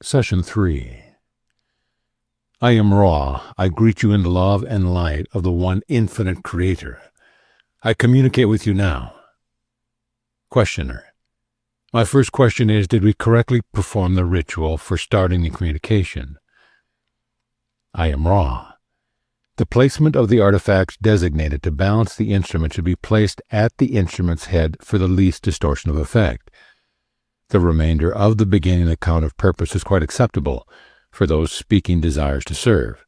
Session 3. I am Ra. I greet you in the love and light of the one infinite Creator. I communicate with you now. Questioner. My first question is, did we correctly perform the ritual for starting the communication? I am Ra. The placement of the artifacts designated to balance the instrument should be placed at the instrument's head for the least distortion of effect. The remainder of the beginning account of purpose is quite acceptable for those speaking desires to serve.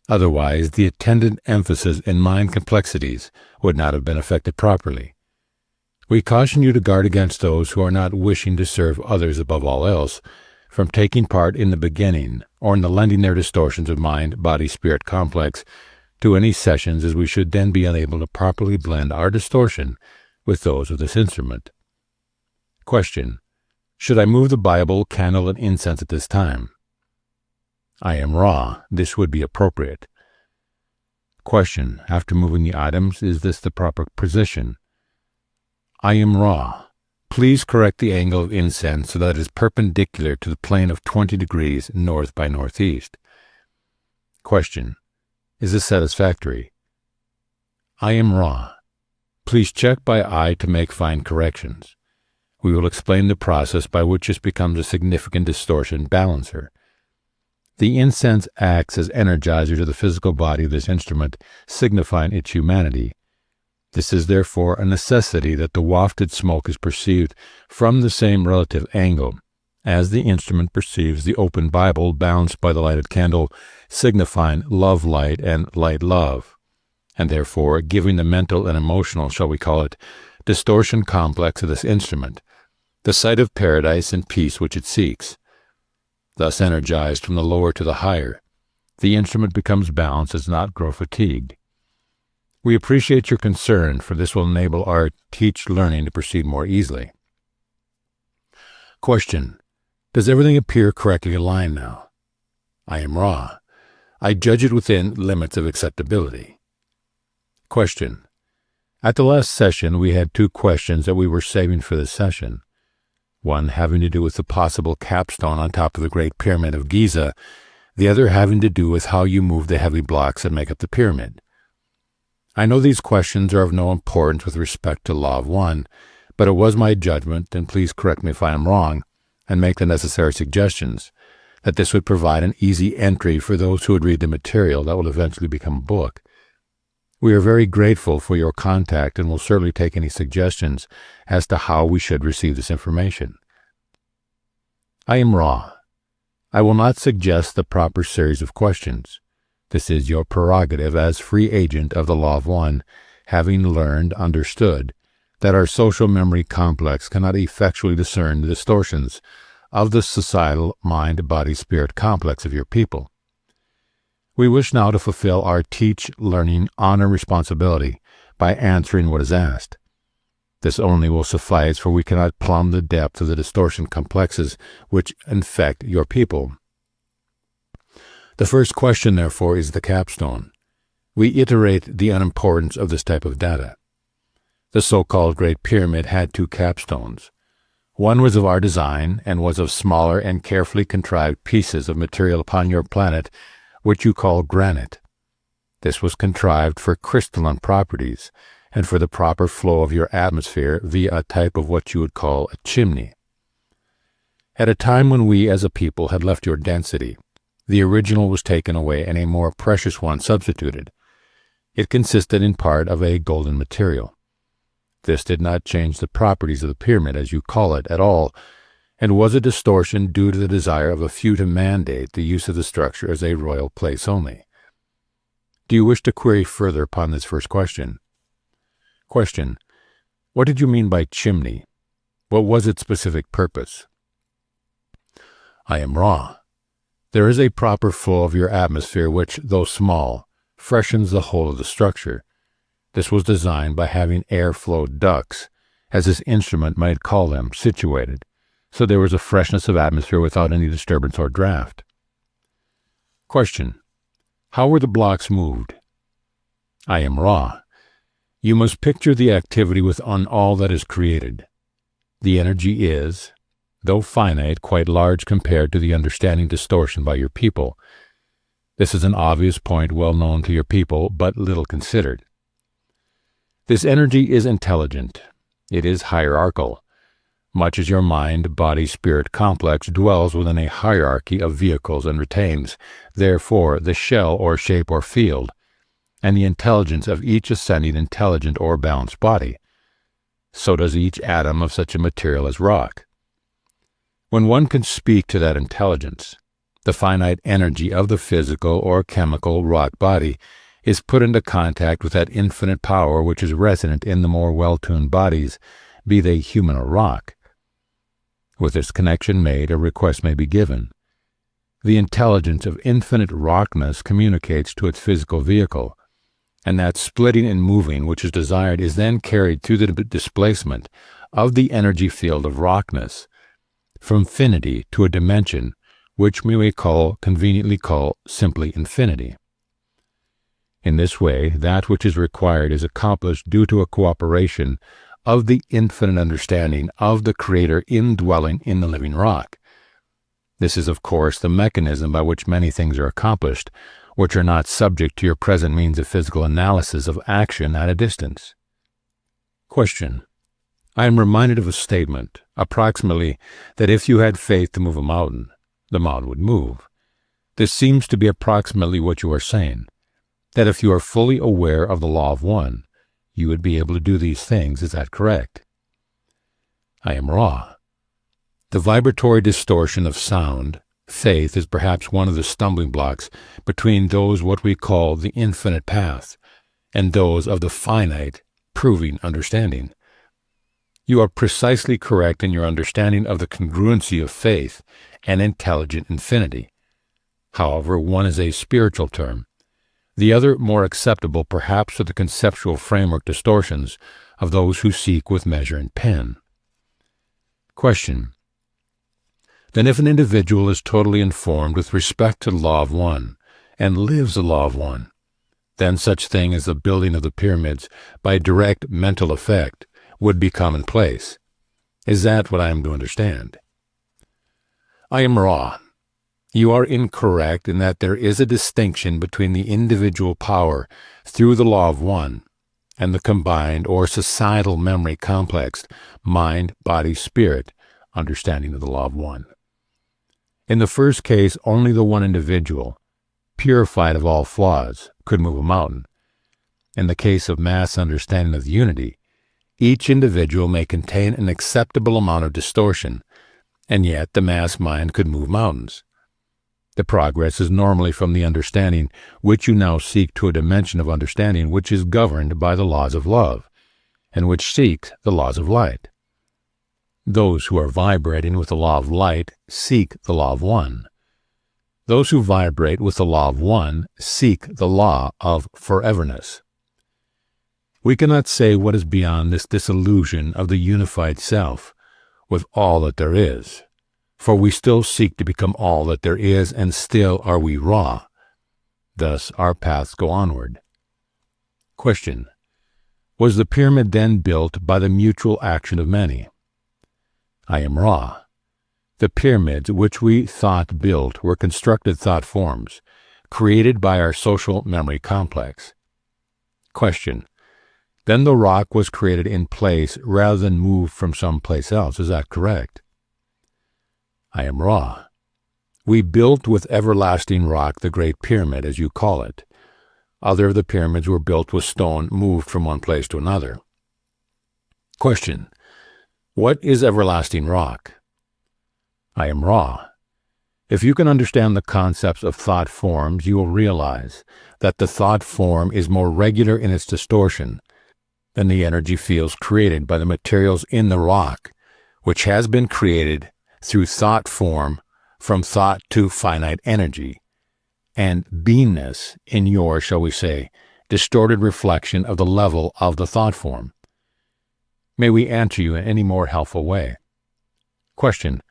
Otherwise, the attendant emphasis and mind complexities would not have been affected properly. We caution you to guard against those who are not wishing to serve others above all else from taking part in the beginning or in the lending their distortions of mind, body, spirit complex to any sessions, as we should then be unable to properly blend our distortion with those of this instrument. Question. Should I move the Bible, candle, and incense at this time? I am Ra. This would be appropriate. Question. After moving the items, is this the proper position? I am Ra. Please correct the angle of incense so that it is perpendicular to the plane of 20 degrees north by northeast. Question. Is this satisfactory? I am Ra. Please check by eye to make fine corrections. We will explain the process by which this becomes a significant distortion balancer. The incense acts as energizer to the physical body of this instrument, signifying its humanity. This is therefore a necessity that the wafted smoke is perceived from the same relative angle, as the instrument perceives the open Bible balanced by the lighted candle, signifying love light and light love, and therefore giving the mental and emotional, shall we call it, distortion complex of this instrument the sight of paradise and peace which it seeks. Thus energized from the lower to the higher, the instrument becomes balanced and does not grow fatigued. We appreciate your concern, for this will enable our teach learning to proceed more easily. Question. Does everything appear correctly aligned now? I am Ra. I judge it within limits of acceptability. Question. At the last session, we had 2 questions that we were saving for this session. One having to do with the possible capstone on top of the Great Pyramid of Giza, the other having to do with how you move the heavy blocks that make up the pyramid. I know these questions are of no importance with respect to Law of One, but it was my judgment, and please correct me if I am wrong, and make the necessary suggestions, that this would provide an easy entry for those who would read the material that will eventually become a book. We are very grateful for your contact and will certainly take any suggestions as to how we should receive this information. I am Ra. I will not suggest the proper series of questions. This is your prerogative as free agent of the Law of One, having learned, understood, that our social memory complex cannot effectually discern the distortions of the societal mind-body-spirit complex of your people. We wish now to fulfill our teach, learning, honor responsibility by answering what is asked. This only will suffice, for we cannot plumb the depth of the distortion complexes which infect your people. The first question, therefore, is the capstone. We iterate the unimportance of this type of data. The so-called Great Pyramid had 2 capstones. One was of our design and was of smaller and carefully contrived pieces of material upon your planet, which you call granite. This was contrived for crystalline properties and for the proper flow of your atmosphere via a type of what you would call a chimney. At a time when we as a people had left your density, the original was taken away and a more precious one substituted. It consisted in part of a golden material. This did not change the properties of the pyramid, as you call it, at all, and was a distortion due to the desire of a few to mandate the use of the structure as a royal place only. Do you wish to query further upon this first question? Question. What did you mean by chimney? What was its specific purpose? I am Ra. There is a proper flow of your atmosphere which, though small, freshens the whole of the structure. This was designed by having airflow ducts, as this instrument might call them, situated, so there was a freshness of atmosphere without any disturbance or draft. Question. How were the blocks moved? I am Ra. You must picture the activity within all that is created. The energy is, though finite, quite large compared to the understanding distortion by your people. This is an obvious point well known to your people, but little considered. This energy is intelligent. It is hierarchical. Much as your mind-body-spirit complex dwells within a hierarchy of vehicles and retains, therefore, the shell or shape or field, and the intelligence of each ascending intelligent or balanced body, so does each atom of such a material as rock. When one can speak to that intelligence, the finite energy of the physical or chemical rock body is put into contact with that infinite power which is resident in the more well-tuned bodies, be they human or rock. With this connection made, a request may be given. The intelligence of infinite rockness communicates to its physical vehicle, and that splitting and moving which is desired is then carried through the displacement of the energy field of rockness from finity to a dimension which we may conveniently call simply infinity. In this way, that which is required is accomplished due to a cooperation of the infinite understanding of the Creator indwelling in the living rock. This is, of course, the mechanism by which many things are accomplished, which are not subject to your present means of physical analysis of action at a distance. Question. I am reminded of a statement, approximately, that if you had faith to move a mountain, the mountain would move. This seems to be approximately what you are saying, that if you are fully aware of the law of one, you would be able to do these things. Is that correct? I am raw. The vibratory distortion of sound, faith, is perhaps one of the stumbling blocks between those what we call the infinite path and those of the finite, proving understanding. You are precisely correct in your understanding of the congruency of faith and intelligent infinity. However, one is a spiritual term, the other more acceptable perhaps to the conceptual framework distortions of those who seek with measure and pen. Question. Then if an individual is totally informed with respect to the law of one, and lives the law of one, then such thing as the building of the pyramids by direct mental effect would be commonplace. Is that what I am to understand? I am raw. You are incorrect in that there is a distinction between the individual power through the law of one and the combined or societal memory complex, mind, body, spirit, understanding of the law of one. In the first case, only the one individual, purified of all flaws, could move a mountain. In the case of mass understanding of the unity, each individual may contain an acceptable amount of distortion, and yet the mass mind could move mountains. The progress is normally from the understanding which you now seek to a dimension of understanding which is governed by the laws of love, and which seeks the laws of light. Those who are vibrating with the law of light seek the law of one. Those who vibrate with the law of one seek the law of foreverness. We cannot say what is beyond this disillusion of the unified self with all that there is, for we still seek to become all that there is, and still are we raw. Thus our paths go onward. Question. Was the pyramid then built by the mutual action of many? I am raw. The pyramids which we thought built were constructed thought forms, created by our social memory complex. Question. Then the rock was created in place rather than moved from some place else. Is that correct? I am raw. We built with everlasting rock the Great Pyramid, as you call it. Other of the pyramids were built with stone moved from one place to another. Question. What is everlasting rock? I am raw. If you can understand the concepts of thought forms, you will realize that the thought form is more regular in its distortion than the energy fields created by the materials in the rock, which has been created through thought form from thought to finite energy, and beingness in your, shall we say, distorted reflection of the level of the thought form. May we answer you in any more helpful way? Question.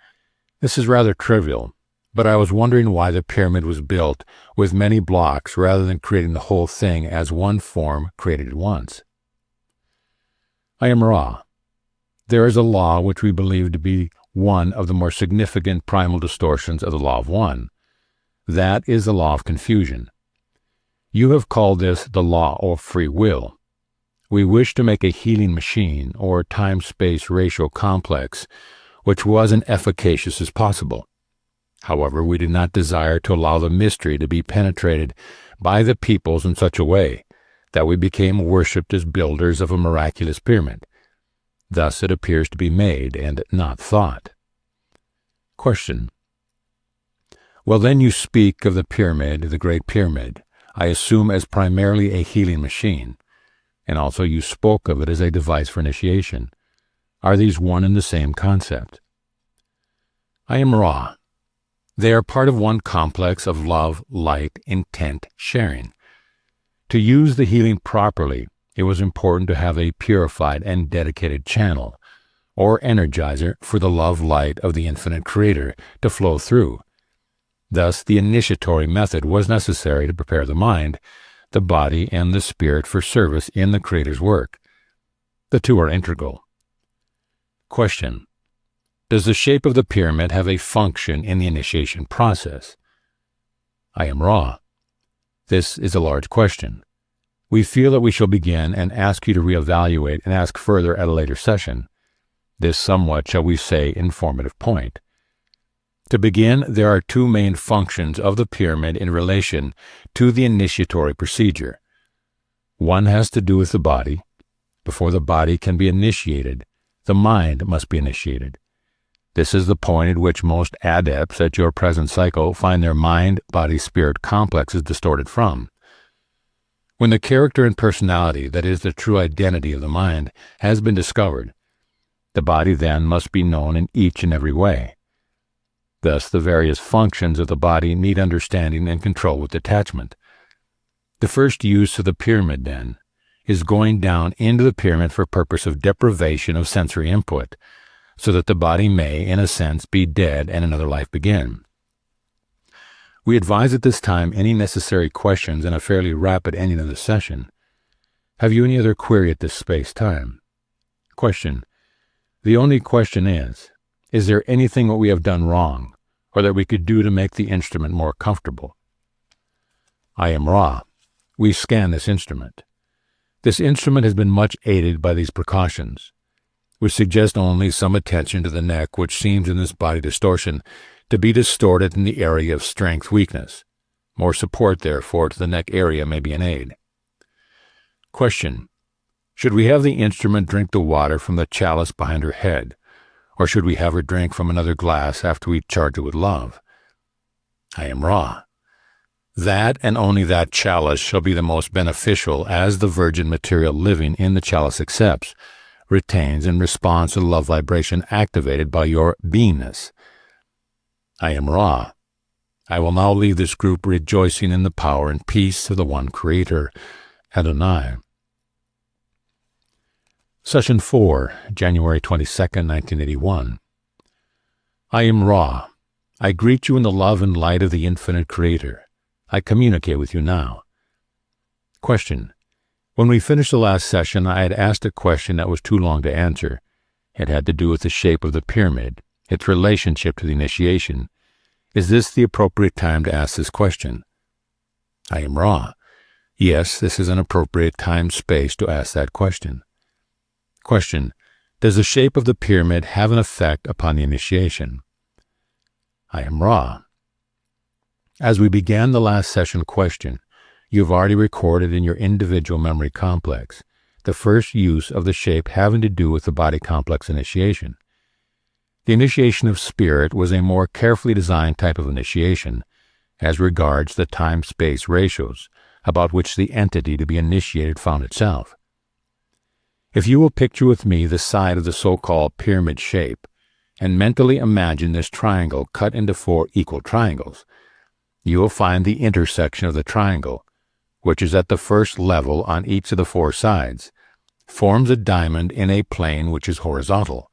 This is rather trivial, but I was wondering why the pyramid was built with many blocks rather than creating the whole thing as one form created at once. I am raw. There is a law which we believe to be one of the more significant primal distortions of the law of one. That is the law of confusion. You have called this the law of free will. We wish to make a healing machine or time-space ratio complex which was as efficacious as possible. However, we did not desire to allow the mystery to be penetrated by the peoples in such a way that we became worshipped as builders of a miraculous pyramid. Thus it appears to be made and not thought. Question. Well, then you speak of the pyramid, the Great Pyramid, I assume as primarily a healing machine, and also you spoke of it as a device for initiation. Are these one and the same concept? I am Ra. They are part of one complex of love, light, intent, sharing. To use the healing properly, it was important to have a purified and dedicated channel, or energizer, for the love light of the infinite Creator to flow through. Thus, the initiatory method was necessary to prepare the mind, the body, and the spirit for service in the Creator's work. The two are integral. Question. Does the shape of the pyramid have a function in the initiation process? I am Ra. This is a large question. We feel that we shall begin and ask you to reevaluate and ask further at a later session. This somewhat, shall we say, informative point. To begin, there are two main functions of the pyramid in relation to the initiatory procedure. One has to do with the body. Before the body can be initiated, the mind must be initiated. This is the point at which most adepts at your present cycle find their mind-body-spirit complexes distorted from. When the character and personality, that is the true identity of the mind, has been discovered, the body then must be known in each and every way. Thus, the various functions of the body need understanding and control with detachment. The first use of the pyramid, then, is going down into the pyramid for purpose of deprivation of sensory input, so that the body may, in a sense, be dead and another life begin. We advise at this time any necessary questions and a fairly rapid ending of the session. Have you any other query at this space-time? Question. The only question is there anything that we have done wrong, or that we could do to make the instrument more comfortable? I am Ra. We scan this instrument. This instrument has been much aided by these precautions. We suggest only some attention to the neck, which seems in this body distortion to be distorted in the area of strength-weakness. More support, therefore, to the neck area may be an aid. Question. Should we have the instrument drink the water from the chalice behind her head, or should we have her drink from another glass after we charge it with love? I am Ra. That and only that chalice shall be the most beneficial as the virgin material living in the chalice accepts, retains, and responds to the love vibration activated by your beingness. I am Ra. I will now leave this group rejoicing in the power and peace of the one Creator, Adonai. Session 4, January 22nd, 1981. I am Ra. I greet you in the love and light of the infinite Creator. I communicate with you now. Question. When we finished the last session, I had asked a question that was too long to answer. It had to do with the shape of the pyramid, its relationship to the initiation. Is this the appropriate time to ask this question? I am Ra. Yes, this is an appropriate time-space to ask that question. Question. Does the shape of the pyramid have an effect upon the initiation? I am Ra. As we began the last session question, you have already recorded in your individual memory complex the first use of the shape having to do with the body complex initiation. The initiation of spirit was a more carefully designed type of initiation as regards the time-space ratios about which the entity to be initiated found itself. If you will picture with me the side of the so-called pyramid shape and mentally imagine this triangle cut into 4 equal triangles, you will find the intersection of the triangle, which is at the first level on each of the 4 sides, forms a diamond in a plane which is horizontal.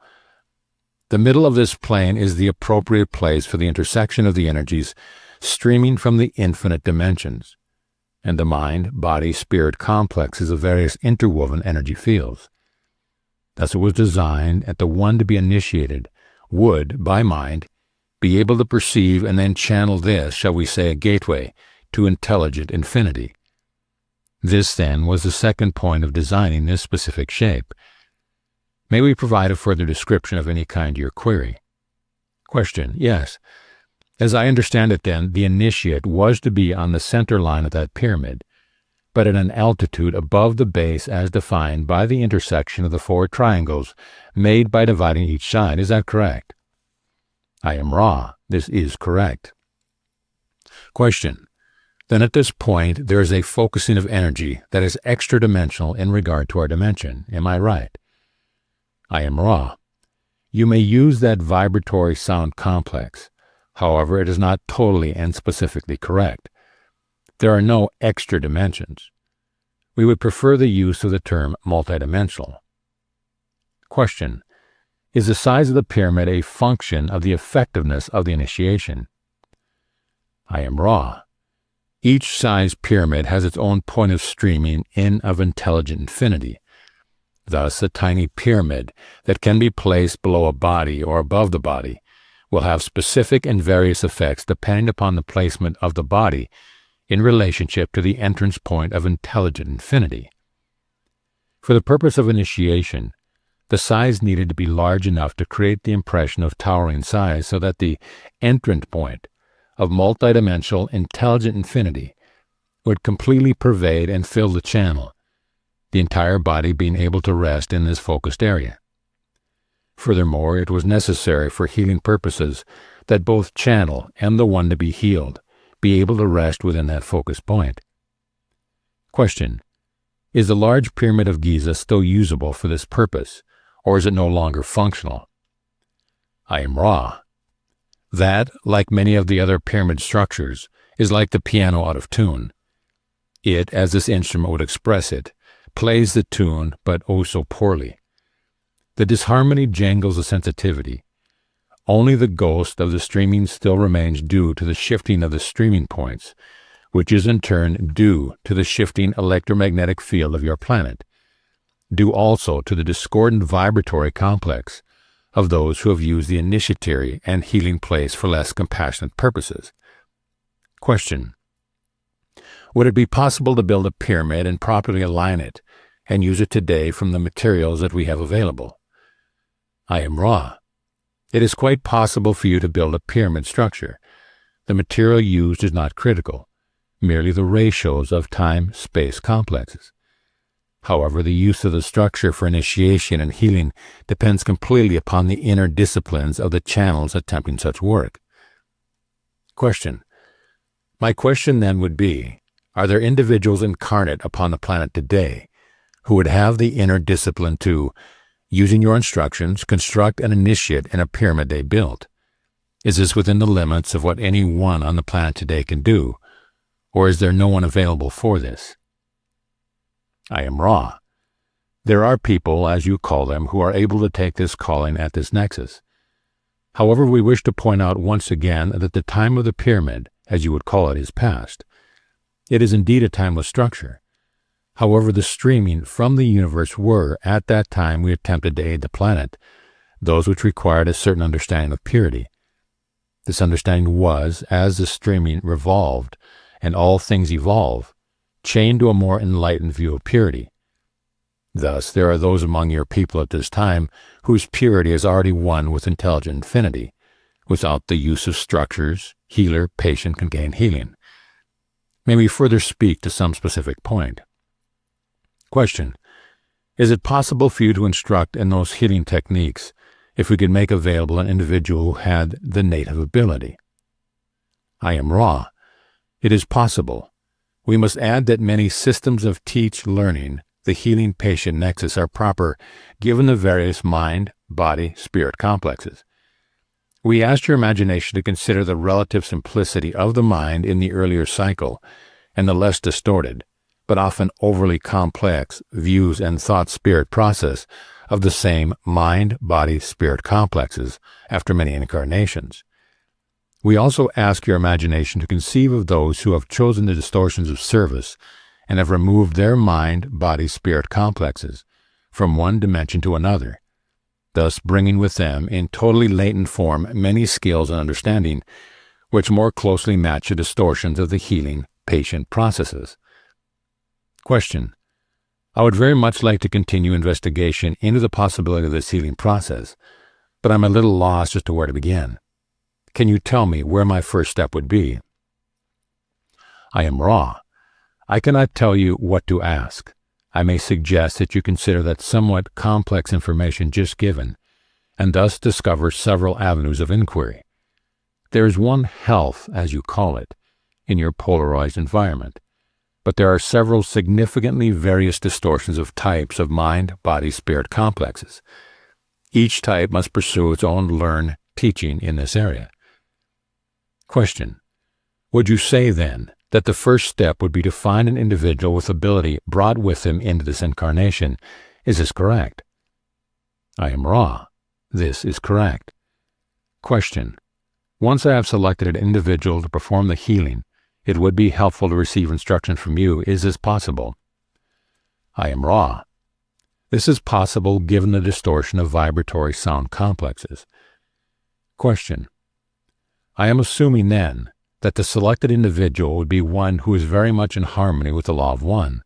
The middle of this plane is the appropriate place for the intersection of the energies streaming from the infinite dimensions, and the mind, body, spirit complexes of various interwoven energy fields. Thus it was designed that the one to be initiated would, by mind, be able to perceive and then channel this, shall we say, a gateway to intelligent infinity. This, then, was the second point of designing this specific shape. May we provide a further description of any kind to your query? Question: Yes. As I understand it, then, the initiate was to be on the center line of that pyramid, but at an altitude above the base as defined by the intersection of the four triangles made by dividing each side. Is that correct? I am Ra. This is correct. Question: Then at this point there is a focusing of energy that is extra-dimensional in regard to our dimension. Am I right? I am Ra. You may use that vibratory sound complex. However, it is not totally and specifically correct. There are no extra dimensions. We would prefer the use of the term multidimensional. Question: Is the size of the pyramid a function of the effectiveness of the initiation? I am Ra. Each size pyramid has its own point of streaming in of intelligent infinity. Thus, a tiny pyramid that can be placed below a body or above the body will have specific and various effects depending upon the placement of the body in relationship to the entrance point of intelligent infinity. For the purpose of initiation, the size needed to be large enough to create the impression of towering size so that the entrance point of multidimensional intelligent infinity would completely pervade and fill the channel, the entire body being able to rest in this focused area. Furthermore, it was necessary for healing purposes that both channel and the one to be healed be able to rest within that focus point. Question: Is the large pyramid of Giza still usable for this purpose, or is it no longer functional? I am Ra. That, like many of the other pyramid structures, is like the piano out of tune. It, as this instrument would express it, plays the tune, but oh so poorly. The disharmony jangles the sensitivity. Only the ghost of the streaming still remains due to the shifting of the streaming points, which is in turn due to the shifting electromagnetic field of your planet, due also to the discordant vibratory complex of those who have used the initiatory and healing place for less compassionate purposes. Question: Would it be possible to build a pyramid and properly align it and use it today from the materials that we have available? I am Ra. It is quite possible for you to build a pyramid structure. The material used is not critical, merely the ratios of time-space complexes. However, the use of the structure for initiation and healing depends completely upon the inner disciplines of the channels attempting such work. Question: My question then would be, are there individuals incarnate upon the planet today who would have the inner discipline to, using your instructions, construct and initiate in a pyramid they built? Is this within the limits of what any one on the planet today can do, or is there no one available for this? I am Ra. There are people, as you call them, who are able to take this calling at this nexus. However, we wish to point out once again that the time of the pyramid, as you would call it, is past. It is indeed a timeless structure. However, the streaming from the universe were, at that time we attempted to aid the planet, those which required a certain understanding of purity. This understanding was, as the streaming revolved, and all things evolve, chained to a more enlightened view of purity. Thus, there are those among your people at this time whose purity is already one with intelligent infinity. Without the use of structures, healer, patient can gain healing. May we further speak to some specific point? Question: Is it possible for you to instruct in those healing techniques if we could make available an individual who had the native ability? I am Ra. It is possible. We must add that many systems of teach-learning, the healing-patient nexus, are proper given the various mind, body, spirit complexes. We asked your imagination to consider the relative simplicity of the mind in the earlier cycle and the less distorted, but often overly complex views and thought-spirit process of the same mind-body-spirit complexes after many incarnations. We also ask your imagination to conceive of those who have chosen the distortions of service and have removed their mind-body-spirit complexes from one dimension to another, thus bringing with them in totally latent form many skills and understanding which more closely match the distortions of the healing patient processes. Question: I would very much like to continue investigation into the possibility of this healing process, but I'm a little lost as to where to begin. Can you tell me where my first step would be? I am Ra. I cannot tell you what to ask. I may suggest that you consider that somewhat complex information just given, and thus discover several avenues of inquiry. There is one health, as you call it, in your polarized environment, but there are several significantly various distortions of types of mind, body, spirit complexes. Each type must pursue its own learned teaching in this area. Question: would you say, then, that the first step would be to find an individual with ability brought with him into this incarnation? Is this correct? I am Ra. This is correct. Question: once I have selected an individual to perform the healing, it would be helpful to receive instruction from you. Is this possible? I am Ra. This is possible given the distortion of vibratory sound complexes. Question: I am assuming, then, that the selected individual would be one who is very much in harmony with the law of one.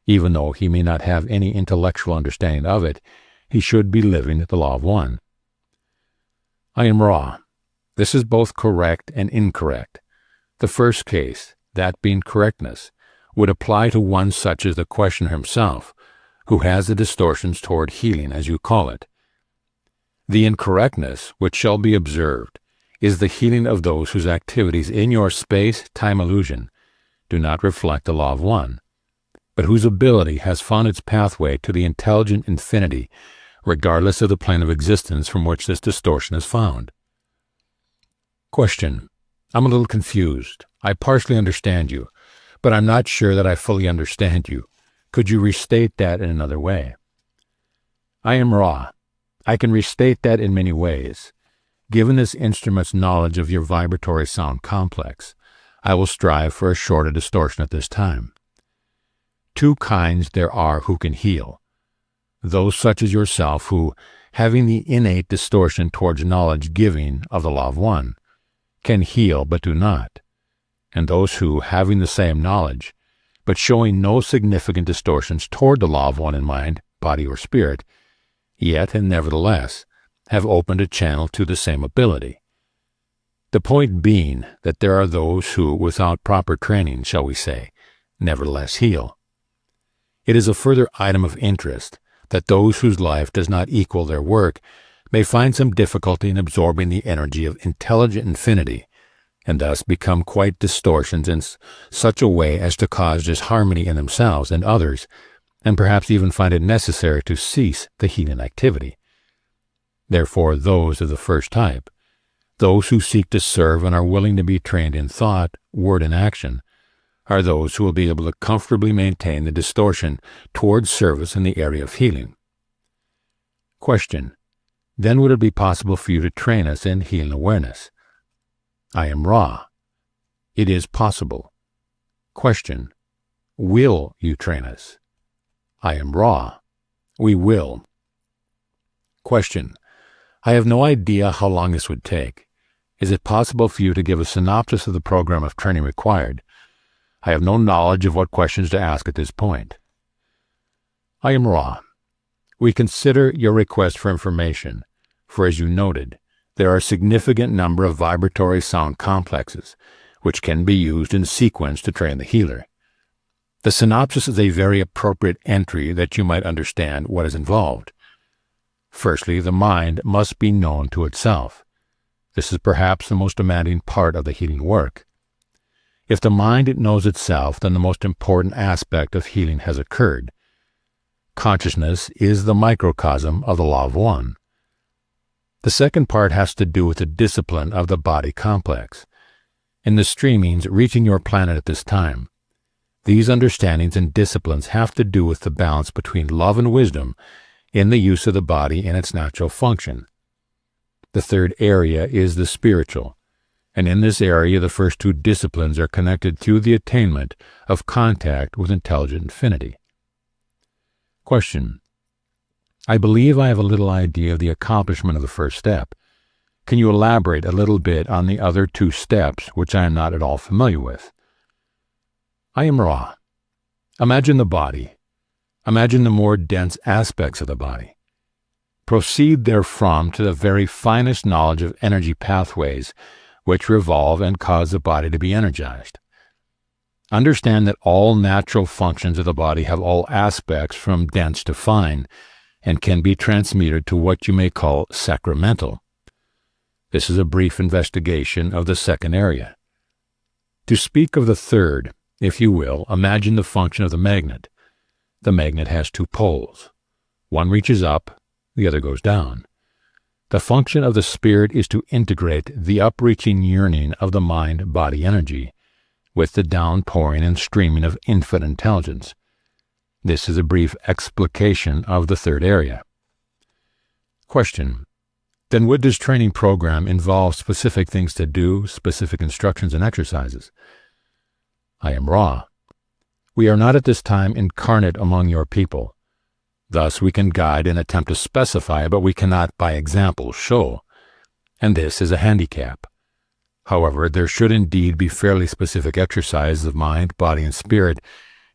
Even though he may not have any intellectual understanding of it, he should be living the law of one. I am Ra. This is both correct and incorrect. The first case, that being correctness, would apply to one such as the questioner himself, who has the distortions toward healing, as you call it. The incorrectness, which shall be observed, is the healing of those whose activities in your space-time illusion do not reflect the law of one, but whose ability has found its pathway to the intelligent infinity, regardless of the plane of existence from which this distortion is found. Question: I'm a little confused. I partially understand you, but I'm not sure that I fully understand you. Could you restate that in another way? I am Ra. I can restate that in many ways. Given this instrument's knowledge of your vibratory sound complex, I will strive for a shorter distortion at this time. Two kinds there are who can heal: those such as yourself who, having the innate distortion towards knowledge giving of the law of one, can heal but do not, and those who, having the same knowledge, but showing no significant distortions toward the law of one in mind, body, or spirit, yet and nevertheless have opened a channel to the same ability. The point being that there are those who, without proper training, shall we say, nevertheless heal. It is a further item of interest that those whose life does not equal their work may find some difficulty in absorbing the energy of intelligent infinity, and thus become quite distortions in such a way as to cause disharmony in themselves and others, and perhaps even find it necessary to cease the healing activity. Therefore, those of the first type, those who seek to serve and are willing to be trained in thought, word, and action, are those who will be able to comfortably maintain the distortion towards service in the area of healing. Question: then would it be possible for you to train us in healing awareness? I am Ra. It is possible. Question: will you train us? I am Ra. We will. Question: I have no idea how long this would take. Is it possible for you to give a synopsis of the program of training required? I have no knowledge of what questions to ask at this point. I am Ra. We consider your request for information, for as you noted, there are a significant number of vibratory sound complexes, which can be used in sequence to train the healer. The synopsis is a very appropriate entry that you might understand what is involved. Firstly, the mind must be known to itself. This is perhaps the most demanding part of the healing work. If the mind knows itself, then the most important aspect of healing has occurred. Consciousness is the microcosm of the law of one. The second part has to do with the discipline of the body complex. In the streamings reaching your planet at this time, these understandings and disciplines have to do with the balance between love and wisdom in the use of the body in its natural function. The third area is the spiritual, and in this area the first two disciplines are connected through the attainment of contact with intelligent infinity. Question: I believe I have a little idea of the accomplishment of the first step. Can you elaborate a little bit on the other two steps, which I am not at all familiar with? I am Ra. Imagine the body. Imagine the more dense aspects of the body. Proceed therefrom to the very finest knowledge of energy pathways which revolve and cause the body to be energized. Understand that all natural functions of the body have all aspects from dense to fine, and can be transmuted to what you may call sacramental. This is a brief investigation of the second area. To speak of the third, if you will, imagine the function of the magnet. The magnet has two poles. One reaches up, the other goes down. The function of the spirit is to integrate the upreaching yearning of the mind-body energy with the downpouring and streaming of infinite intelligence. This is a brief explication of the third area. Question. Then would this training program involve specific things to do, specific instructions and exercises? I am Ra. We are not at this time incarnate among your people. Thus we can guide and attempt to specify, but we cannot by example show. And this is a handicap. However, there should indeed be fairly specific exercises of mind, body, and spirit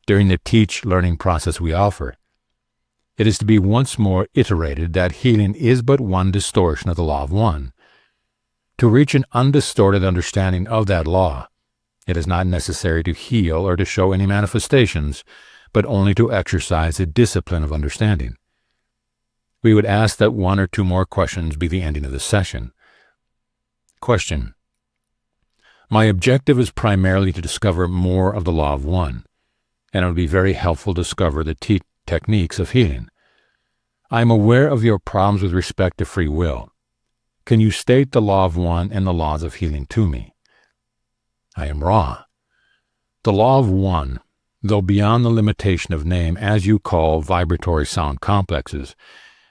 during the teach-learning process we offer. It is to be once more iterated that healing is but one distortion of the law of one. To reach an undistorted understanding of that law, it is not necessary to heal or to show any manifestations, but only to exercise a discipline of understanding. We would ask that one or two more questions be the ending of the session. Question. My objective is primarily to discover more of the law of one, and it would be very helpful to discover the techniques of healing. I am aware of your problems with respect to free will. Can you state the law of one and the laws of healing to me? I am Ra. The law of one, though beyond the limitation of name, as you call vibratory sound complexes,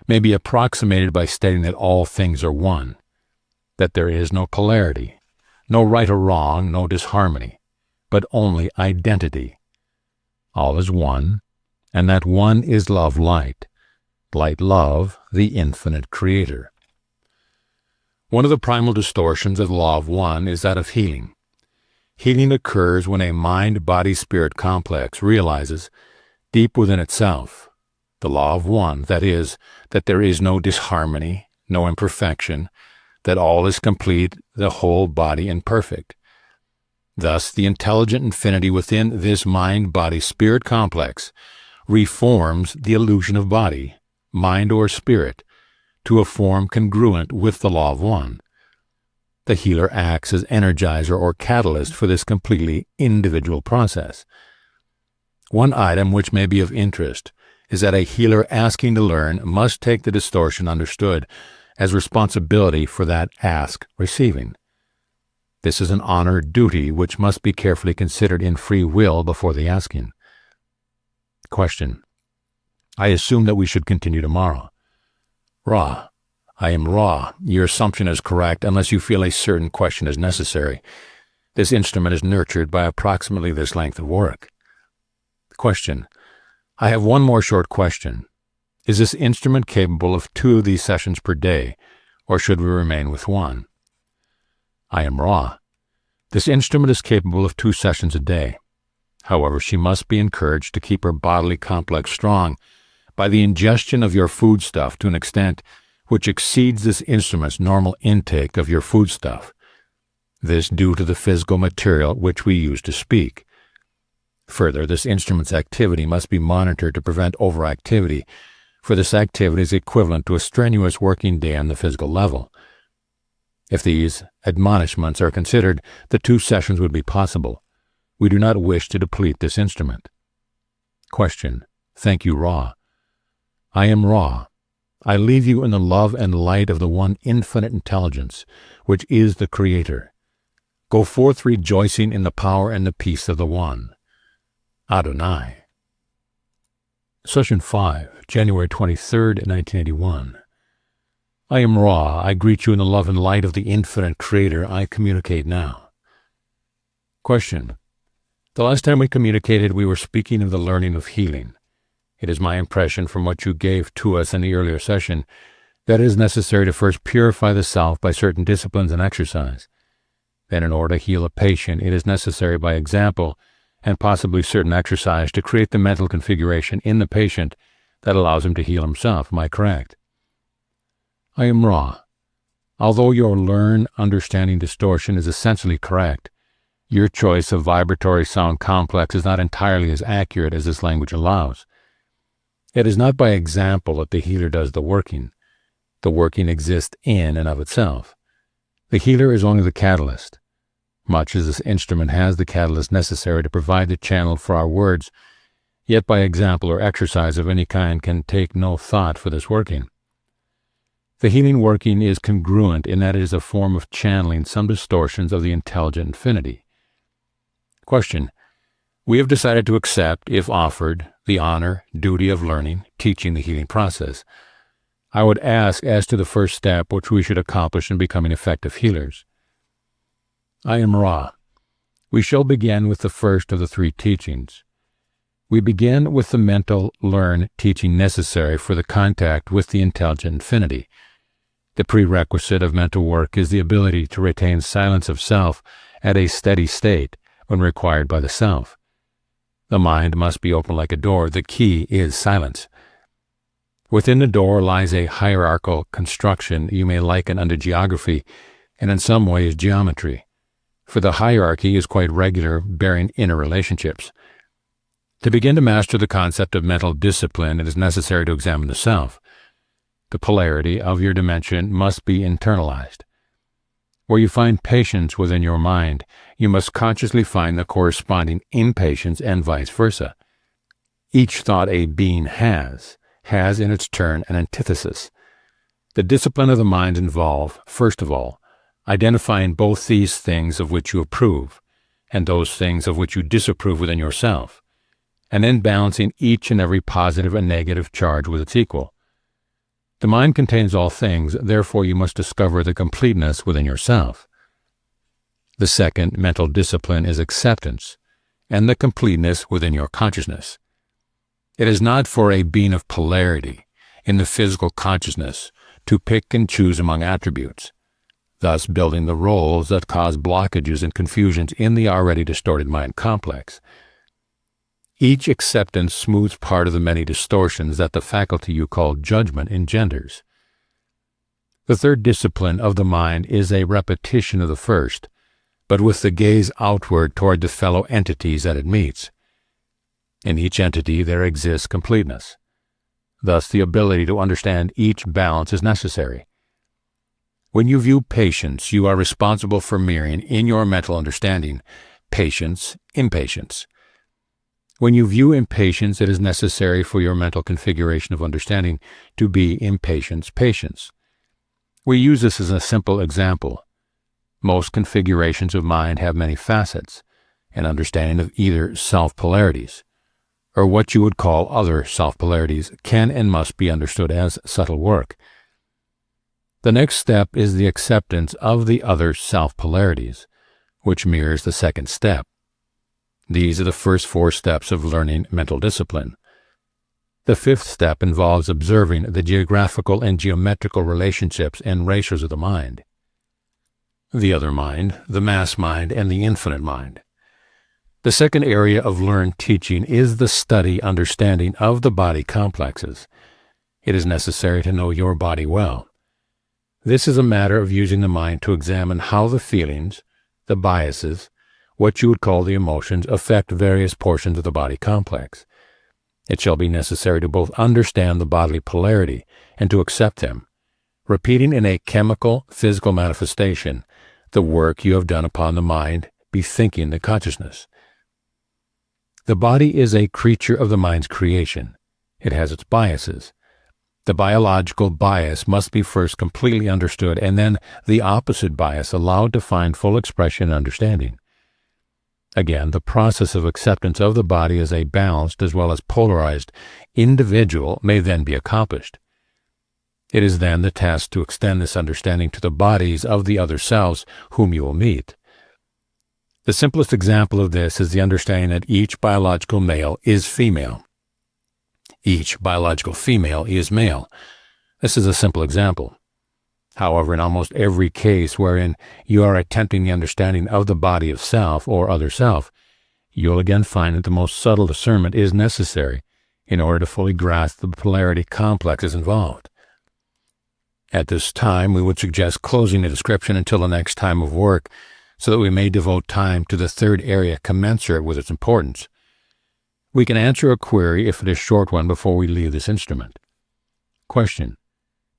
may be approximated by stating that all things are one, that there is no polarity, no right or wrong, no disharmony, but only identity. All is one, and that one is love-light, light-love, the infinite creator. One of the primal distortions of the law of one is that of healing. Healing occurs when a mind-body-spirit complex realizes, deep within itself, the law of one, that is, that there is no disharmony, no imperfection, that all is complete, the whole body imperfect. Thus, the intelligent infinity within this mind-body-spirit complex reforms the illusion of body, mind or spirit, to a form congruent with the law of one. The healer acts as energizer or catalyst for this completely individual process. One item which may be of interest is that a healer asking to learn must take the distortion understood as responsibility for that ask receiving. This is an honored duty which must be carefully considered in free will before the asking. Question. I assume that we should continue tomorrow. Ra. I am Ra. Your assumption is correct unless you feel a certain question is necessary. This instrument is nurtured by approximately this length of work. Question. I have one more short question. Is this instrument capable of 2 of these sessions per day, or should we remain with one? I am Ra. This instrument is capable of 2 sessions a day. However, she must be encouraged to keep her bodily complex strong by the ingestion of your foodstuff to an extent which exceeds this instrument's normal intake of your foodstuff. This due to the physical material which we use to speak. Further, this instrument's activity must be monitored to prevent overactivity, for this activity is equivalent to a strenuous working day on the physical level. If these admonishments are considered, the 2 sessions would be possible. We do not wish to deplete this instrument. Question. Thank you, Ra. I am Ra. I leave you in the love and light of the one infinite intelligence, which is the Creator. Go forth rejoicing in the power and the peace of the One. Adonai. Session 5, January 23rd, 1981. I am Ra. I greet you in the love and light of the infinite Creator. I communicate now. Question. The last time we communicated, we were speaking of the learning of healing. It is my impression from what you gave to us in the earlier session that it is necessary to first purify the self by certain disciplines and exercise. Then in order to heal a patient, it is necessary by example and possibly certain exercise to create the mental configuration in the patient that allows him to heal himself. Am I correct? I am Ra. Although your learn understanding distortion is essentially correct, your choice of vibratory sound complex is not entirely as accurate as this language allows. It is not by example that the healer does the working. The working exists in and of itself. The healer is only the catalyst. Much as this instrument has the catalyst necessary to provide the channel for our words, yet by example or exercise of any kind can take no thought for this working. The healing working is congruent in that it is a form of channeling some distortions of the intelligent infinity. Question. We have decided to accept, if offered, the honor, duty of learning, teaching the healing process. I would ask as to the first step which we should accomplish in becoming effective healers. I am Ra. We shall begin with the first of the three teachings. We begin with the mental learn teaching necessary for the contact with the intelligent infinity. The prerequisite of mental work is the ability to retain silence of self at a steady state when required by the self. The mind must be open like a door. The key is silence. Within the door lies a hierarchical construction you may liken unto geography, and in some ways geometry, for the hierarchy is quite regular, bearing inner relationships. To begin to master the concept of mental discipline, it is necessary to examine the self. The polarity of your dimension must be internalized. Where you find patience within your mind, you must consciously find the corresponding impatience and vice versa. Each thought a being has in its turn an antithesis. The discipline of the mind involves, first of all, identifying both these things of which you approve and those things of which you disapprove within yourself, and then balancing each and every positive and negative charge with its equal. The mind contains all things, therefore you must discover the completeness within yourself. The second mental discipline is acceptance, and the completeness within your consciousness. It is not for a being of polarity in the physical consciousness to pick and choose among attributes, thus building the roles that cause blockages and confusions in the already distorted mind complex. Each acceptance smooths part of the many distortions that the faculty you call judgment engenders. The third discipline of the mind is a repetition of the first, but with the gaze outward toward the fellow entities that it meets. In each entity there exists completeness. Thus the ability to understand each balance is necessary. When you view patience, you are responsible for mirroring in your mental understanding patience, impatience. When you view impatience, it is necessary for your mental configuration of understanding to be impatience, patience. We use this as a simple example. Most configurations of mind have many facets, an understanding of either self-polarities, or what you would call other self-polarities, can and must be understood as subtle work. The next step is the acceptance of the other self-polarities, which mirrors the second step. These are the first 4 steps of learning mental discipline. The 5th step involves observing the geographical and geometrical relationships and ratios of the mind. The other mind, the mass mind, and the infinite mind. The second area of learned teaching is the study, understanding of the body complexes. It is necessary to know your body well. This is a matter of using the mind to examine how the feelings, the biases, what you would call the emotions, affect various portions of the body complex. It shall be necessary to both understand the bodily polarity and to accept them, repeating in a chemical, physical manifestation the work you have done upon the mind, bethinking the consciousness. The body is a creature of the mind's creation. It has its biases. The biological bias must be first completely understood, and then the opposite bias allowed to find full expression and understanding. Again, the process of acceptance of the body as a balanced as well as polarized individual may then be accomplished. It is then the task to extend this understanding to the bodies of the other selves whom you will meet. The simplest example of this is the understanding that each biological male is female. Each biological female is male. This is a simple example. However, in almost every case wherein you are attempting the understanding of the body of self or other self, you'll again find that the most subtle discernment is necessary in order to fully grasp the polarity complexes involved. At this time, we would suggest closing the description until the next time of work so that we may devote time to the third area commensurate with its importance. We can answer a query if it is a short one before we leave this instrument. Question: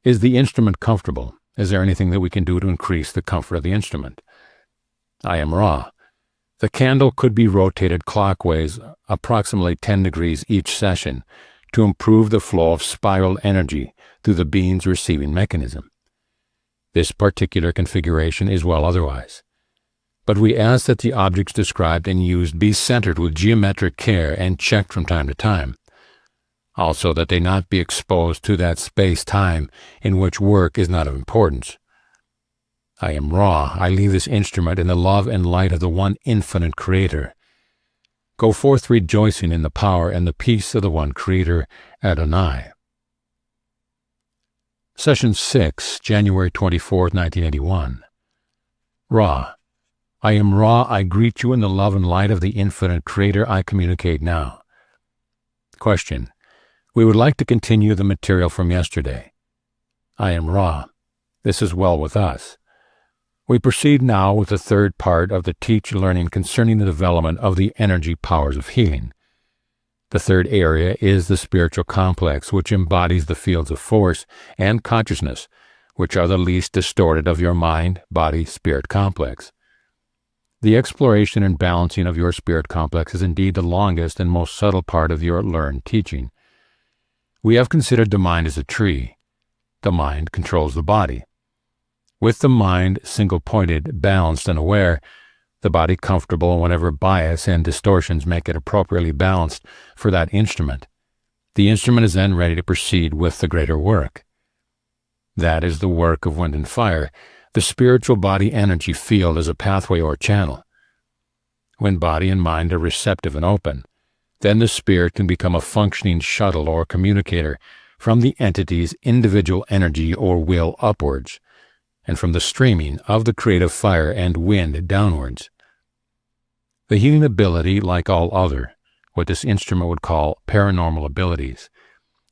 is the instrument comfortable? Is there anything that we can do to increase the comfort of the instrument? I am Ra. The candle could be rotated clockwise approximately 10 degrees each session to improve the flow of spiral energy through the beam's receiving mechanism. This particular configuration is well otherwise. But we ask that the objects described and used be centered with geometric care and checked from time to time. Also that they not be exposed to that space-time in which work is not of importance. I am Ra. I leave this instrument in the love and light of the one infinite Creator. Go forth rejoicing in the power and the peace of the one Creator, Adonai. Session 6, January 24, 1981. Ra. I am Ra. I greet you in the love and light of the infinite Creator. I communicate now. Question: we would like to continue the material from yesterday. I am Ra. This is well with us. We proceed now with the third part of the teach-learning concerning the development of the energy powers of healing. The third area is the spiritual complex, which embodies the fields of force and consciousness, which are the least distorted of your mind-body-spirit complex. The exploration and balancing of your spirit complex is indeed the longest and most subtle part of your learned teaching. We have considered the mind as a tree. The mind controls the body. With the mind single-pointed, balanced, and aware, the body comfortable whenever bias and distortions make it appropriately balanced for that instrument, the instrument is then ready to proceed with the greater work. That is the work of wind and fire. The spiritual body energy field is a pathway or channel. When body and mind are receptive and open, then the spirit can become a functioning shuttle or communicator from the entity's individual energy or will upwards, and from the streaming of the creative fire and wind downwards. The healing ability, like all other, what this instrument would call paranormal abilities,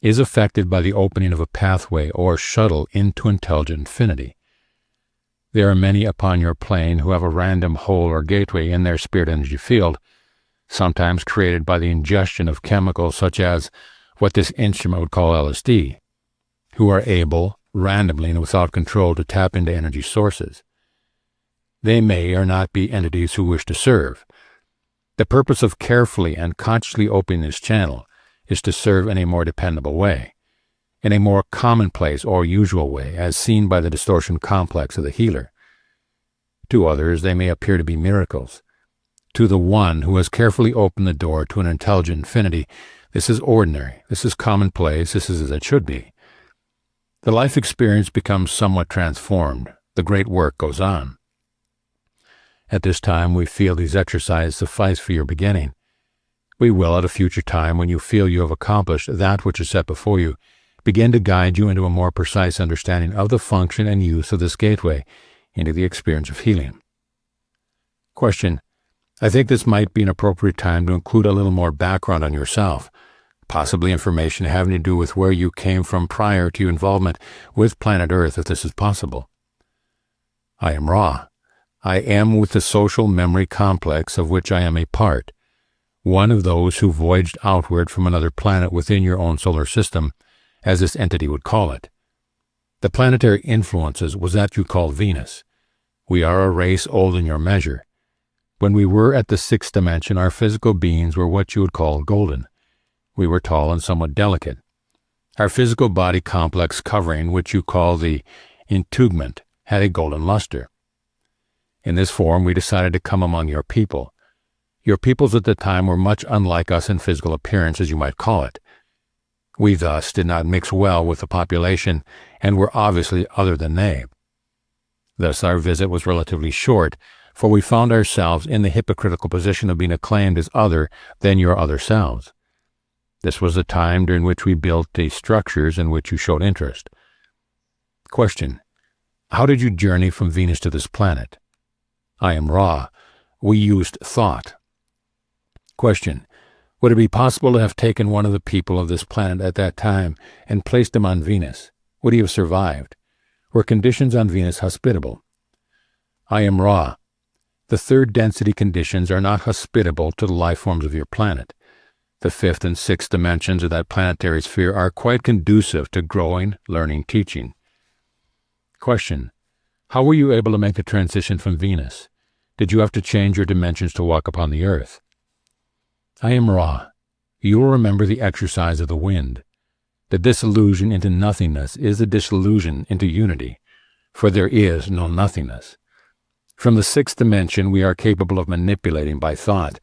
is affected by the opening of a pathway or shuttle into intelligent infinity. There are many upon your plane who have a random hole or gateway in their spirit energy field, sometimes created by the ingestion of chemicals such as what this instrument would call LSD, who are able, randomly and without control, to tap into energy sources. They may or not be entities who wish to serve. The purpose of carefully and consciously opening this channel is to serve in a more dependable way, in a more commonplace or usual way, as seen by the distortion complex of the healer. To others, they may appear to be miracles. To the one who has carefully opened the door to an intelligent infinity, this is ordinary, this is commonplace, this is as it should be. The life experience becomes somewhat transformed. The great work goes on. At this time, we feel these exercises suffice for your beginning. We will, at a future time, when you feel you have accomplished that which is set before you, begin to guide you into a more precise understanding of the function and use of this gateway into the experience of healing. Question: I think this might be an appropriate time to include a little more background on yourself, possibly information having to do with where you came from prior to your involvement with planet Earth, if this is possible. I am Ra. I am with the social memory complex of which I am a part, one of those who voyaged outward from another planet within your own solar system, as this entity would call it. The planetary influences was that you call Venus. We are a race old in your measure. When we were at the sixth dimension, our physical beings were what you would call golden. We were tall and somewhat delicate. Our physical body complex covering, which you call the integument, had a golden luster. In this form, we decided to come among your people. Your peoples at the time were much unlike us in physical appearance, as you might call it. We thus did not mix well with the population and were obviously other than they. Thus our visit was relatively short, for we found ourselves in the hypocritical position of being acclaimed as other than your other selves. This was the time during which we built the structures in which you showed interest. Question: how did you journey from Venus to this planet? I am Ra. We used thought. Question: would it be possible to have taken one of the people of this planet at that time and placed him on Venus? Would he have survived? Were conditions on Venus hospitable? I am Ra. The third density conditions are not hospitable to the life forms of your planet. The fifth and sixth dimensions of that planetary sphere are quite conducive to growing, learning, teaching. Question: how were you able to make the transition from Venus? Did you have to change your dimensions to walk upon the earth? I am Ra. You will remember the exercise of the wind. The disillusion into nothingness is the disillusion into unity, for there is no nothingness. From the sixth dimension we are capable of manipulating by thought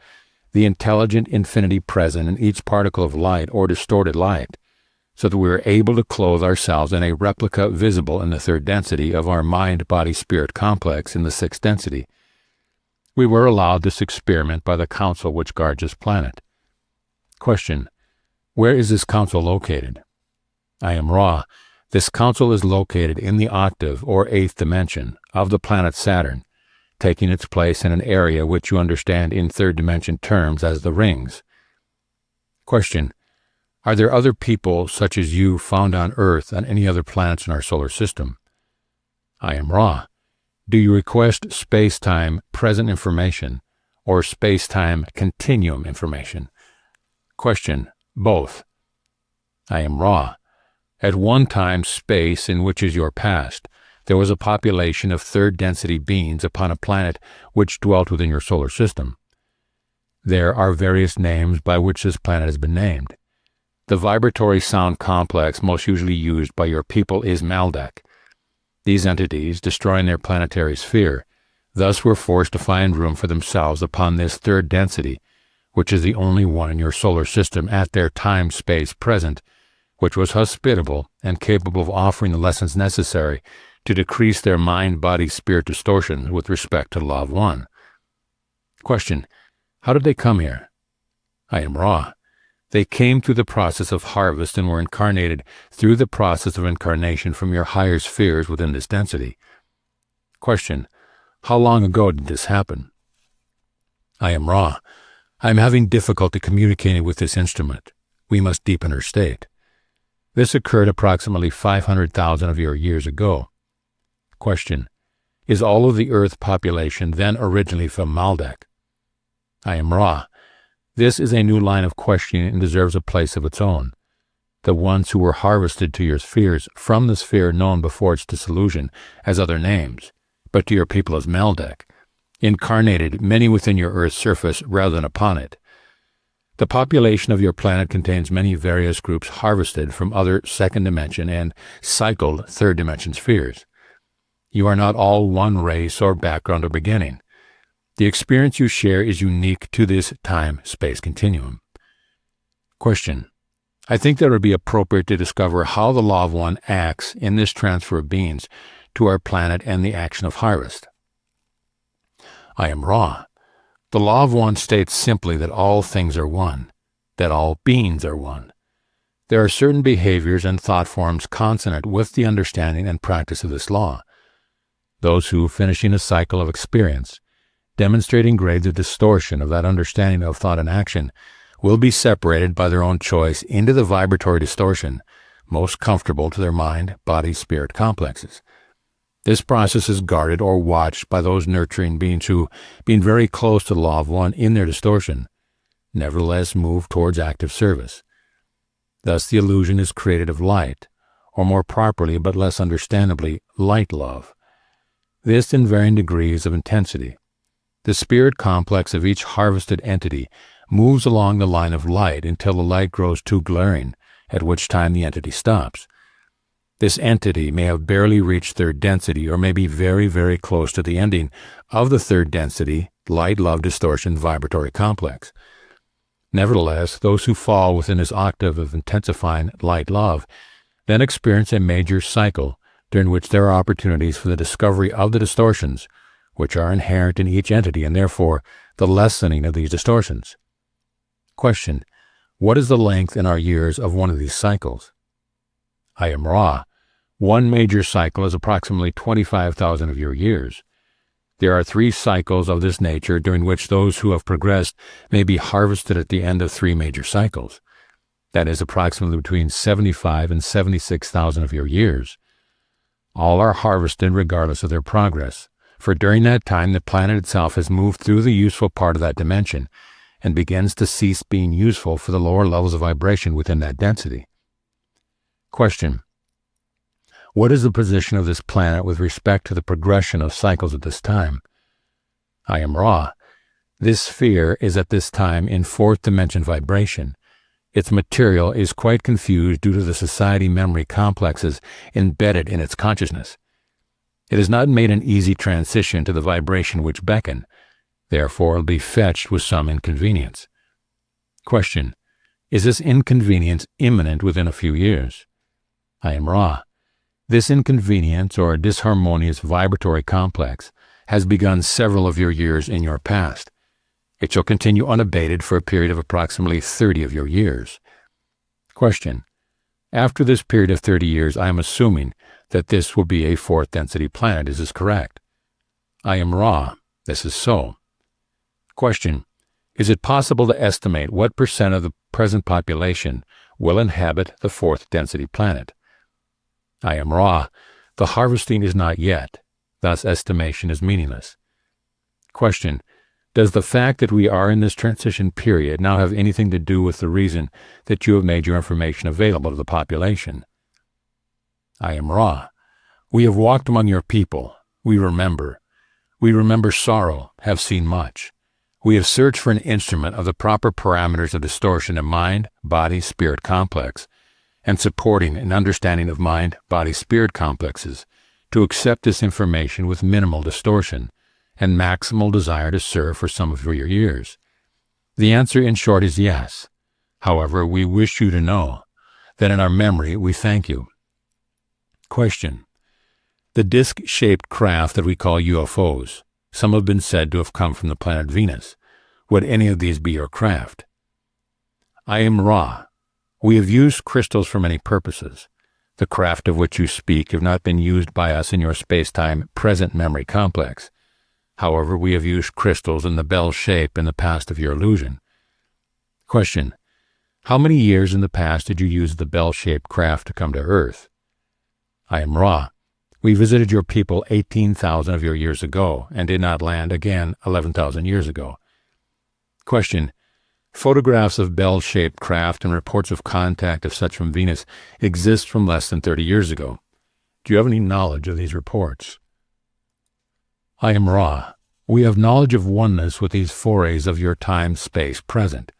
the intelligent infinity present in each particle of light or distorted light, so that we are able to clothe ourselves in a replica visible in the third density of our mind-body-spirit complex in the sixth density. We were allowed this experiment by the council which guards this planet. Question: where is this council located? I am Ra. This council is located in the octave or eighth dimension of the planet Saturn, taking its place in an area which you understand in third dimension terms as the rings. Question: are there other people such as you found on Earth and any other planets in our solar system? I am Ra. Do you request space-time present information or space-time continuum information? Question: both. I am Ra. At one time, space, in which is your past, there was a population of third-density beings upon a planet which dwelt within your solar system. There are various names by which this planet has been named. The vibratory sound complex most usually used by your people is Maldek. These entities, destroying their planetary sphere, thus were forced to find room for themselves upon this third density, which is the only one in your solar system at their time-space present, which was hospitable and capable of offering the lessons necessary to decrease their mind-body-spirit distortions with respect to the law of one. Question: how did they come here? I am Ra. They came through the process of harvest and were incarnated through the process of incarnation from your higher spheres within this density. Question: how long ago did this happen? I am Ra. I am having difficulty communicating with this instrument. We must deepen her state. This occurred approximately 500,000 of your years ago. Question: is all of the Earth population then originally from Maldek? I am Ra. This is a new line of questioning and deserves a place of its own. The ones who were harvested to your spheres from the sphere known before its dissolution as other names, but to your people as Maldek, incarnated many within your Earth's surface rather than upon it. The population of your planet contains many various groups harvested from other second dimension and cycled third dimension spheres. You are not all one race or background or beginning. The experience you share is unique to this time-space continuum. Question: I think that it would be appropriate to discover how the law of one acts in this transfer of beings to our planet and the action of harvest. I am Ra. The law of one states simply that all things are one, that all beings are one. There are certain behaviors and thought forms consonant with the understanding and practice of this law. Those who, finishing a cycle of experience, demonstrating grades of distortion of that understanding of thought and action, will be separated by their own choice into the vibratory distortion most comfortable to their mind, body, spirit complexes. This process is guarded or watched by those nurturing beings who, being very close to the law of one in their distortion, nevertheless move towards active service. Thus the illusion is created of light, or more properly but less understandably, light love. This in varying degrees of intensity. The spirit complex of each harvested entity moves along the line of light until the light grows too glaring, at which time the entity stops. This entity may have barely reached third density or may be very, very close to the ending of the third density, light-love distortion vibratory complex. Nevertheless, those who fall within this octave of intensifying light-love then experience a major cycle during which there are opportunities for the discovery of the distortions which are inherent in each entity and therefore the lessening of these distortions. Question: What is the length in our years of one of these cycles? I am Ra. One major cycle is approximately 25,000 of your years. There are 3 cycles of this nature during which those who have progressed may be harvested at the end of 3 major cycles. That is approximately between 75 and 76,000 of your years. All are harvested regardless of their progress, for during that time the planet itself has moved through the useful part of that dimension and begins to cease being useful for the lower levels of vibration within that density. Question: what is the position of this planet with respect to the progression of cycles at this time? I am Ra. This sphere is at this time in 4th dimension vibration. Its material is quite confused due to the society memory complexes embedded in its consciousness. It has not made an easy transition to the vibration which beckon, therefore it will be fetched with some inconvenience. Question: is this inconvenience imminent within a few years? I am Ra. This inconvenience or disharmonious vibratory complex has begun several of your years in your past. It shall continue unabated for a period of approximately 30 of your years. Question: after this period of 30 years, I am assuming that this will be a 4th density planet. Is this correct? I am Ra. This is so. Question: is it possible to estimate what % of the present population will inhabit the 4th density planet? I am Ra. The harvesting is not yet, thus estimation is meaningless. Question: does the fact that we are in this transition period now have anything to do with the reason that you have made your information available to the population? I am Ra. We have walked among your people. We remember. We remember sorrow, have seen much. We have searched for an instrument of the proper parameters of distortion in mind, body, spirit complex, and supporting an understanding of mind, body, spirit complexes to accept this information with minimal distortion and maximal desire to serve for some of your years. The answer, in short, is yes. However, we wish you to know that in our memory we thank you. Question: the disc-shaped craft that we call UFOs, some have been said to have come from the planet Venus. Would any of these be your craft? I am Ra. We have used crystals for many purposes. The craft of which you speak have not been used by us in your space-time present memory complex. However, we have used crystals in the bell shape in the past of your illusion. Question: how many years in the past did you use the bell-shaped craft to come to Earth? I am Ra. We visited your people 18,000 of your years ago and did not land again 11,000 years ago. Question: photographs of bell-shaped craft and reports of contact of such from Venus exist from less than 30 years ago. Do you have any knowledge of these reports? I am Ra. We have knowledge of oneness with these forays of your time-space present.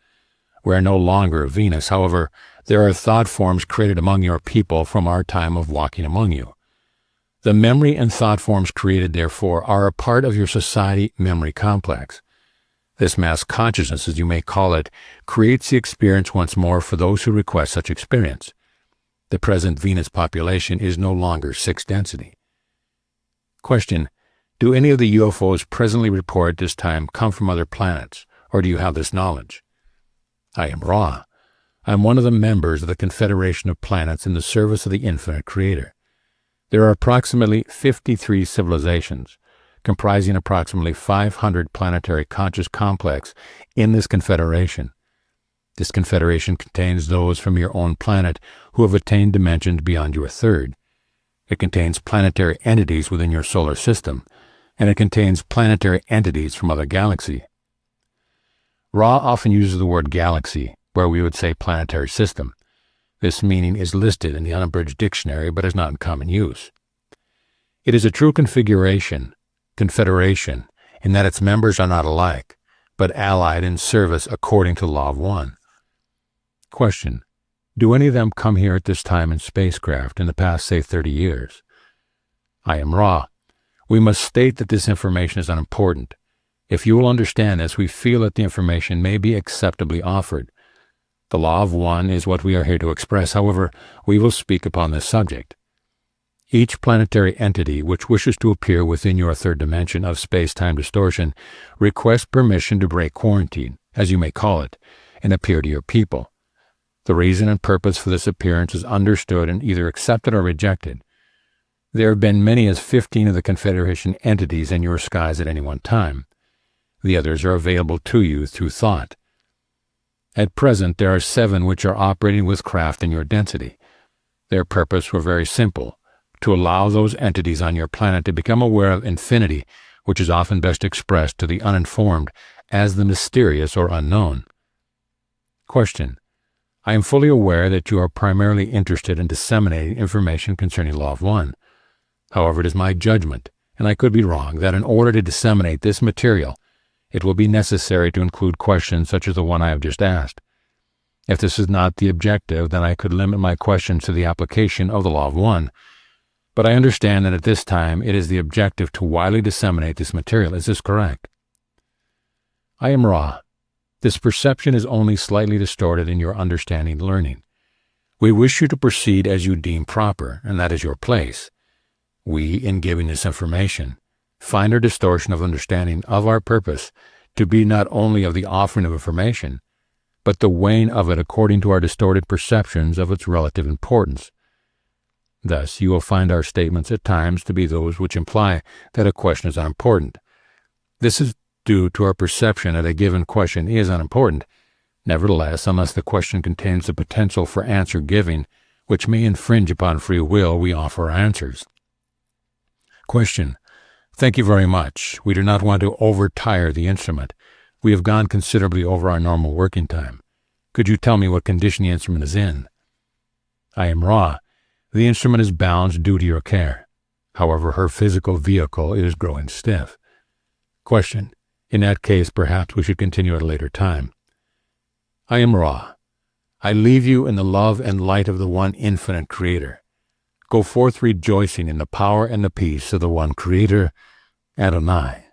We are no longer Venus. However, there are thought forms created among your people from our time of walking among you. The memory and thought forms created, therefore, are a part of your society memory complex. This mass consciousness, as you may call it, creates the experience once more for those who request such experience. The present Venus population is no longer 6th density. Question: do any of the UFOs presently reported at this time come from other planets, or do you have this knowledge? I am Ra. I am one of the members of the Confederation of Planets in the service of the Infinite Creator. There are approximately 53 civilizations, comprising approximately 500 planetary conscious complex in this confederation. This confederation contains those from your own planet who have attained dimensions beyond your 3rd. It contains planetary entities within your solar system, and it contains planetary entities from other galaxies. Ra often uses the word galaxy, where we would say planetary system. This meaning is listed in the unabridged dictionary, but is not in common use. It is a true confederation, in that its members are not alike, but allied in service according to law of one. Question: do any of them come here at this time in spacecraft in the past, say, 30 years? I am Ra. We must state that this information is unimportant. If you will understand this, we feel that the information may be acceptably offered. The law of one is what we are here to express. However, we will speak upon this subject. Each planetary entity which wishes to appear within your 3rd dimension of space-time distortion requests permission to break quarantine, as you may call it, and appear to your people. The reason and purpose for this appearance is understood and either accepted or rejected. There have been many as 15 of the Confederation entities in your skies at any one time. The others are available to you through thought. At present, there are 7 which are operating with craft in your density. Their purpose were very simple, to allow those entities on your planet to become aware of infinity, which is often best expressed to the uninformed as the mysterious or unknown. Question. I am fully aware that you are primarily interested in disseminating information concerning Law of One. However, it is my judgment, and I could be wrong, that in order to disseminate this material, it will be necessary to include questions such as the one I have just asked. If this is not the objective, then I could limit my questions to the application of the Law of One. But I understand that at this time it is the objective to widely disseminate this material. Is this correct? I am Ra. This perception is only slightly distorted in your understanding learning. We wish you to proceed as you deem proper, and that is your place. We, in giving this information, find our distortion of understanding of our purpose to be not only of the offering of information, but the weighing of it according to our distorted perceptions of its relative importance. Thus, you will find our statements at times to be those which imply that a question is unimportant. This is due to our perception that a given question is unimportant. Nevertheless, unless the question contains the potential for answer giving, which may infringe upon free will, we offer our answers. Question. Thank you very much. We do not want to overtire the instrument. We have gone considerably over our normal working time. Could you tell me what condition the instrument is in? I am Ra. The instrument is balanced due to your care. However, her physical vehicle is growing stiff. Question. In that case, perhaps we should continue at a later time. I am Ra. I leave you in the love and light of the one infinite Creator. Go forth rejoicing in the power and the peace of the one Creator, Adonai.